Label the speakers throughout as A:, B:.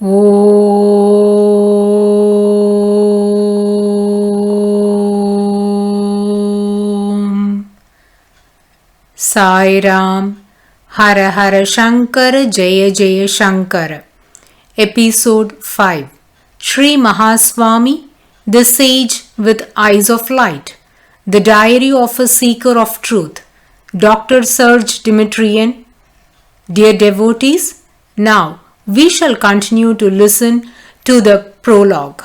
A: Aum Sairam. Hara Hara Shankara, Jaya Jaya Shankara. Episode 5. Shri Mahaswami-The Sage with Eyes of Light. The Diary of a Seeker of Truth. Dr.Serge Demetrian. Dear devotees, now we shall continue to listen to the prologue.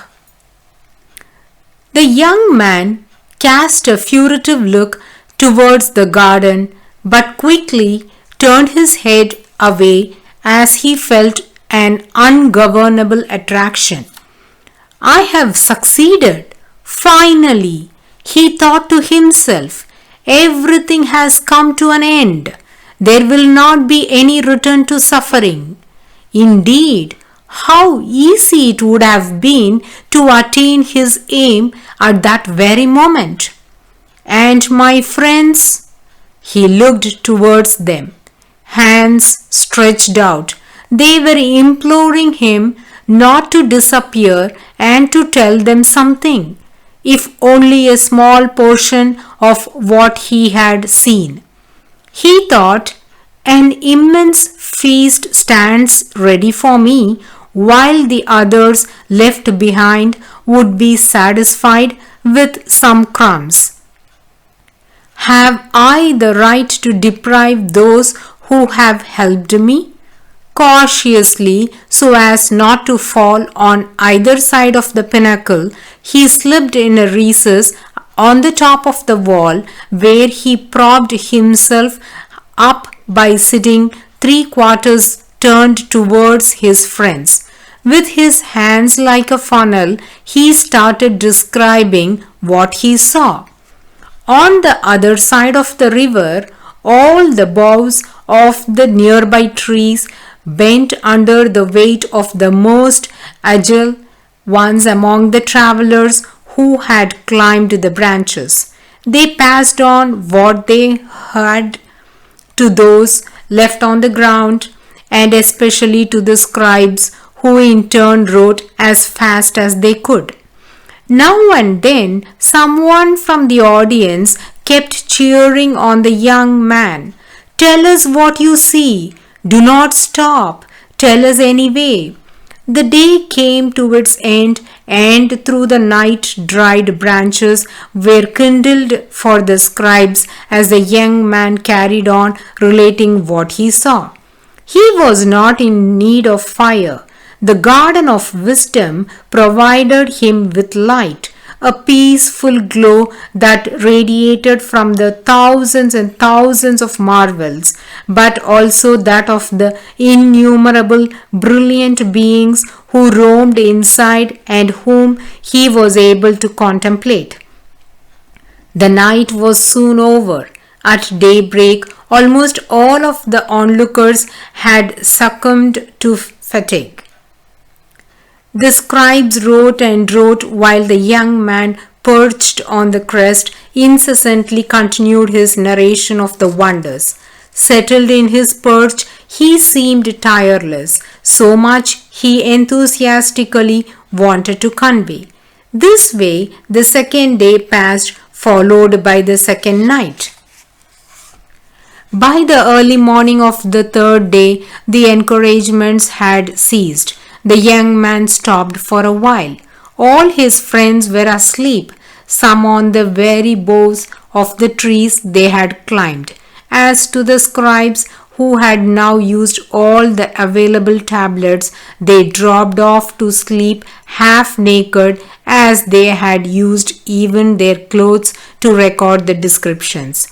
A: The young man cast a furtive look towards the garden, but quickly turned his head away as he felt an ungovernable attraction. I have succeeded. Finally, he thought to himself, everything has come to an end. There will not be any return to suffering. Indeed, how easy it would have been to attain his aim at that very moment. And my friends, he looked towards them, hands stretched out. They were imploring him not to disappear and to tell them something, if only a small portion of what he had seen. He thought, an immense feast stands ready for me, while the others left behind would be satisfied with some crumbs. Have I the right to deprive those who have helped me? Cautiously, so as not to fall on either side of the pinnacle, he slipped in a recess on the top of the wall, where he propped himself up by sitting 3/4 turned towards his friends. With his hands like a funnel, he started describing what he saw. On the other side of the river, all the boughs of the nearby trees bent under the weight of the most agile ones among the travelers who had climbed the branches. They passed on what they had to those left on the ground, and especially to the scribes, who in turn wrote as fast as they could. Now and then someone from the audience kept cheering on the young man. Tell us what you see. Do not stop. Tell us anyway. The day came to its end, and through the night dried branches were kindled for the scribes as the young man carried on relating what he saw. He was not in need of fire. The garden of wisdom provided him with light, a peaceful glow that radiated from the thousands and thousands of marvels, but also that of the innumerable brilliant beings who roamed inside and whom he was able to contemplate. The night was soon over. At daybreak, almost all of the onlookers had succumbed to fatigue. The scribes wrote and wrote, while the young man, perched on the crest, incessantly continued his narration of the wonders. Settled in his perch, he seemed tireless, so much he enthusiastically wanted to convey. This way the second day passed, followed by the second night. By the early morning of the third day, the encouragements had ceased. The young man stopped for a while. All his friends were asleep, some on the very boughs of the trees they had climbed. As to the scribes, who had now used all the available tablets, they dropped off to sleep half naked, as they had used even their clothes to record the descriptions.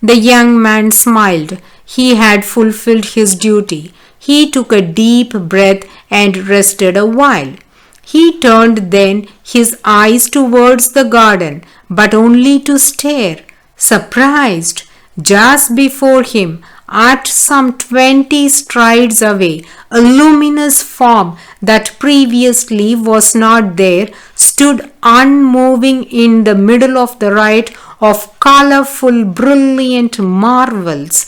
A: The young man smiled. He had fulfilled his duty. He took a deep breath and rested a while. He turned then his eyes towards the garden, but only to stare, surprised. Just before him, at some 20 strides away, a luminous form that previously was not there stood unmoving in the middle of the riot of colorful, brilliant marvels.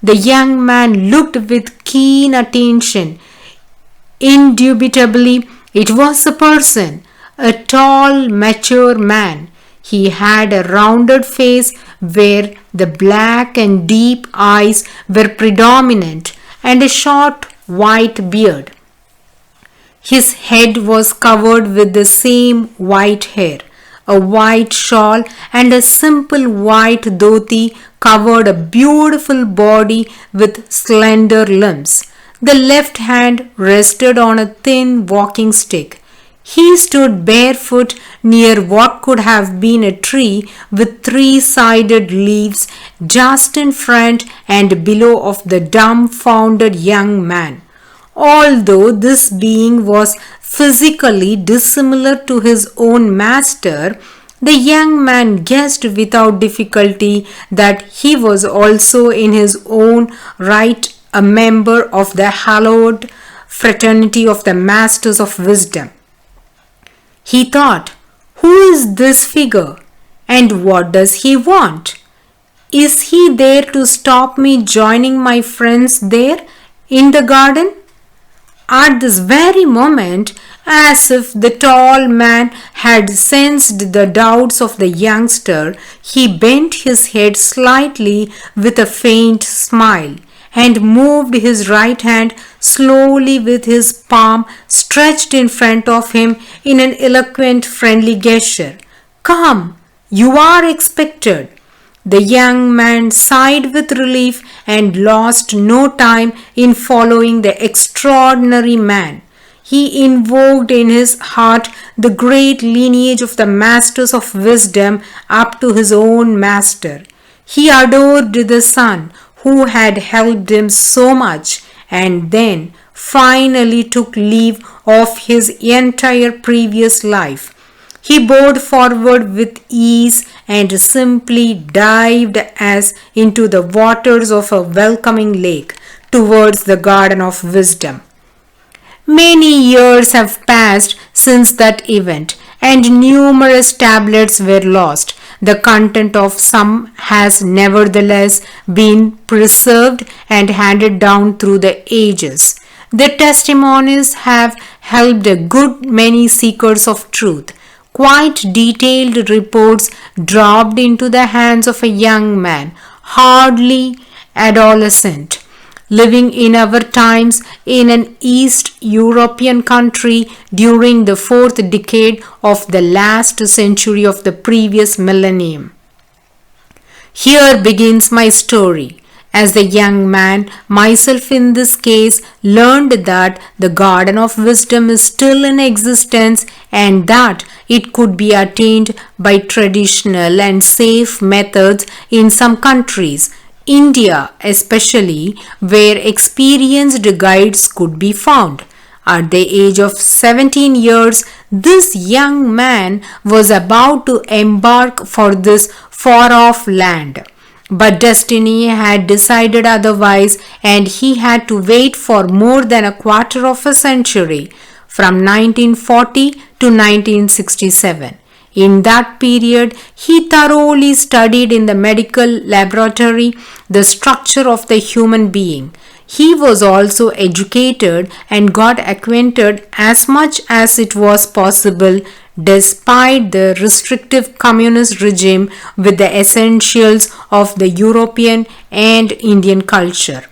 A: The young man looked with keen attention. Indubitably, it was a person, a tall, mature man. He had a rounded face where the black and deep eyes were predominant and a short white beard. His head was covered with the same white hair. A white shawl and a simple white dhoti covered a beautiful body with slender limbs. The left hand rested on a thin walking stick. He stood barefoot near what could have been a tree with three-sided leaves just in front and below of the dumbfounded young man. Although this being was physically dissimilar to his own master, the young man guessed without difficulty that he was also in his own right a member of the hallowed fraternity of the Masters of Wisdom. He thought, who is this figure and what does he want? Is he there to stop me joining my friends there in the garden? At this very moment, as if the tall man had sensed the doubts of the youngster, he bent his head slightly with a faint smile and moved his right hand slowly with his palm stretched in front of him in an eloquent friendly gesture. Come, you are expected. The young man sighed with relief and lost no time in following the extraordinary man. He invoked in his heart the great lineage of the Masters of Wisdom up to his own master. He adored the son who had helped him so much and then finally took leave of his entire previous life. He bowed forward with ease and simply dived as into the waters of a welcoming lake towards the garden of wisdom. Many years have passed since that event, and numerous tablets were lost. The content of some has nevertheless been preserved and handed down through the ages. The testimonies have helped a good many seekers of truth. Quite detailed reports dropped into the hands of a young man, hardly adolescent, living in our times in an East European country during the fourth decade of the last century of the previous millennium. Here begins my story. As the young man, myself in this case, learned that the garden of wisdom is still in existence and that it could be attained by traditional and safe methods in some countries, India especially, where experienced guides could be found. At the age of 17 years, this young man was about to embark for this far-off land. But destiny had decided otherwise, and he had to wait for more than a quarter of a century, from 1940 to 1967. In that period, he thoroughly studied in the medical laboratory the structure of the human being. He was also educated and got acquainted as much as it was possible, despite the restrictive communist regime, with the essentials of the European and Indian culture.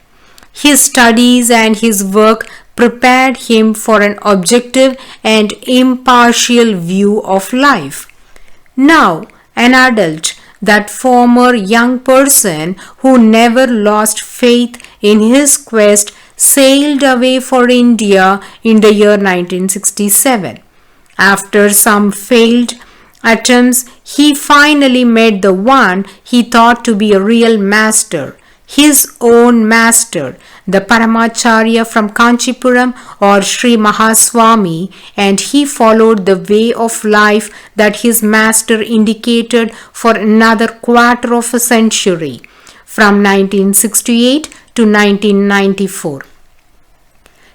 A: His studies and his work prepared him for an objective and impartial view of life. Now, an adult, that former young person who never lost faith in his quest, sailed away for India in the year 1967. After some failed attempts, he finally met the one he thought to be a real master, his own master, the Paramacharya from Kanchipuram or Shri Mahaswami, and he followed the way of life that his master indicated for another quarter of a century, from 1968 to 1994.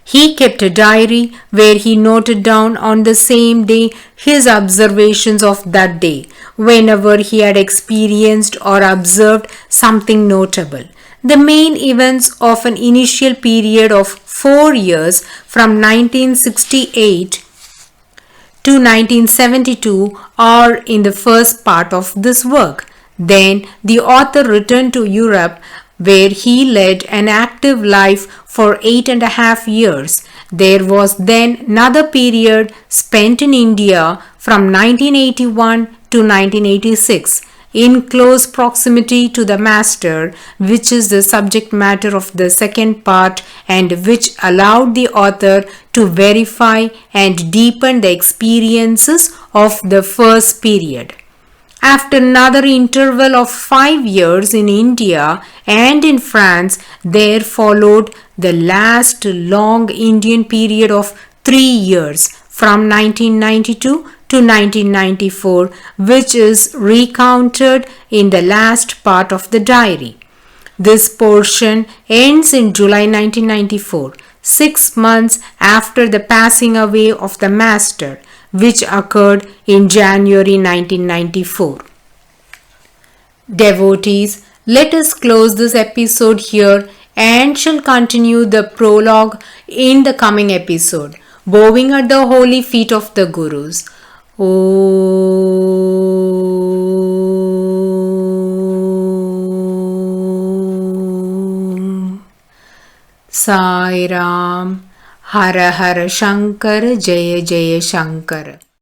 A: He kept a diary where he noted down on the same day his observations of that day, whenever he had experienced or observed something notable. The main events of an initial period of 4 years from 1968 to 1972 are in the first part of this work. Then the author returned to Europe, where he led an active life for 8.5 years. There was then another period spent in India from 1981 to 1986 in close proximity to the Master, which is the subject matter of the second part and which allowed the author to verify and deepen the experiences of the first period. After another interval of 5 years in India and in France, there followed the last long Indian period of 3 years from 1992 to 1994, which is recounted in the last part of the diary. This portion ends in July 1994, 6 months after the passing away of the Master, which occurred in January 1994. Devotees, let us close this episode here and shall continue the prologue in the coming episode, bowing at the holy feet of the Gurus. Aum Sairam. Hara Hara Shankara. Jaya Jaya Shankara.